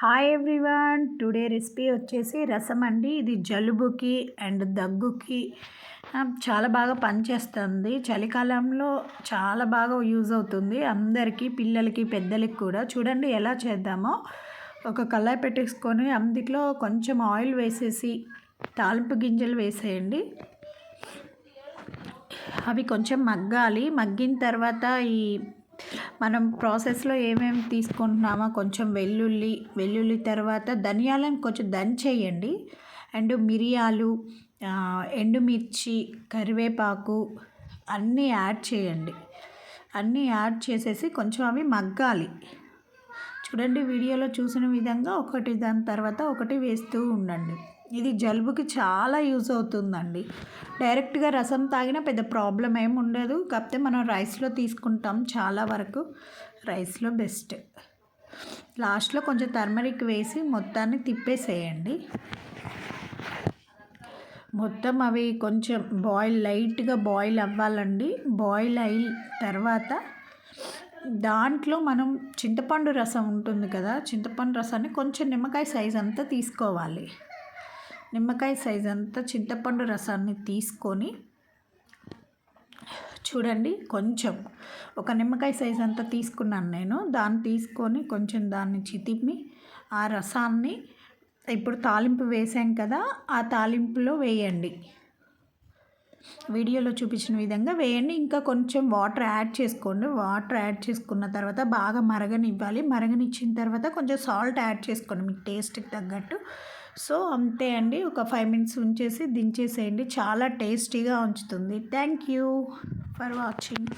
Hi everyone, today recipe వచ్చేసి రసం అండి. ఇది జలుబుకి అండ్ దగ్గుకి చాలా బాగా పనిచేస్తుంది. చలికాలంలో చాలా బాగా యూజ్ అవుతుంది అందరికీ, పిల్లలకి పెద్దలకి కూడా. చూడండి ఎలా చేద్దామో. ఒక కళాయి పెట్టేసుకొని అందులో కొంచెం ఆయిల్ వేసేసి తాలింపు గింజలు వేసేయండి. అవి కొంచెం మగ్గాలి. మగ్గిన తర్వాత మనం ప్రాసెస్లో ఏమేమి తీసుకుంటున్నామో కొంచెం వెల్లుల్లి తర్వాత ధనియాలను కొంచెం దంచేయండి. అండ్ మిరియాలు, ఎండుమిర్చి, కరివేపాకు అన్నీ యాడ్ చేయండి. అన్నీ యాడ్ చేసేసి కొంచెం అవి మగ్గాలి. చూడండి వీడియోలో చూసిన విధంగా ఒకటి దాని తర్వాత ఒకటి వేస్తూ ఉండండి. ఇది జలుబుకి చాలా యూజ్ అవుతుందండి. డైరెక్ట్గా రసం తాగినా పెద్ద ప్రాబ్లం ఏమి ఉండదు. కాకపోతే మనం రైస్లో తీసుకుంటాం, చాలా వరకు రైస్లో బెస్ట్. లాస్ట్లో కొంచెం టర్మరిక్ వేసి మొత్తాన్ని తిప్పేసేయండి. మొత్తం అవి కొంచెం లైట్గా బాయిల్ అవ్వాలండి. బాయిల్ అయిన తర్వాత దాంట్లో మనం చింతపండు రసం ఉంటుంది కదా, చింతపండు రసాన్ని కొంచెం నిమ్మకాయ సైజ్ అంతా తీసుకోవాలి. నిమ్మకాయ సైజ్ అంతా చింతపండు రసాన్ని తీసుకొని చూడండి, కొంచెం ఒక నిమ్మకాయ సైజ్ అంతా తీసుకున్నాను నేను. దాన్ని తీసుకొని కొంచెం దాన్ని చితిమి ఆ రసాన్ని ఇప్పుడు తాలింపు వేసాం కదా, ఆ తాలింపులో వేయండి. వీడియోలో చూపించిన విధంగా వేయండి. ఇంకా కొంచెం వాటర్ యాడ్ చేసుకోండి. వాటర్ యాడ్ చేసుకున్న తర్వాత బాగా మరగనివ్వాలి. మరగనిచ్చిన తర్వాత కొంచెం సాల్ట్ యాడ్ చేసుకోండి మీకు టేస్ట్కి తగ్గట్టు. సో అంతే అండి, ఒక 5 minutes ఉంచేసి దించేసేయండి. చాలా టేస్టీగా ఉంచుతుంది. Thank you for watching.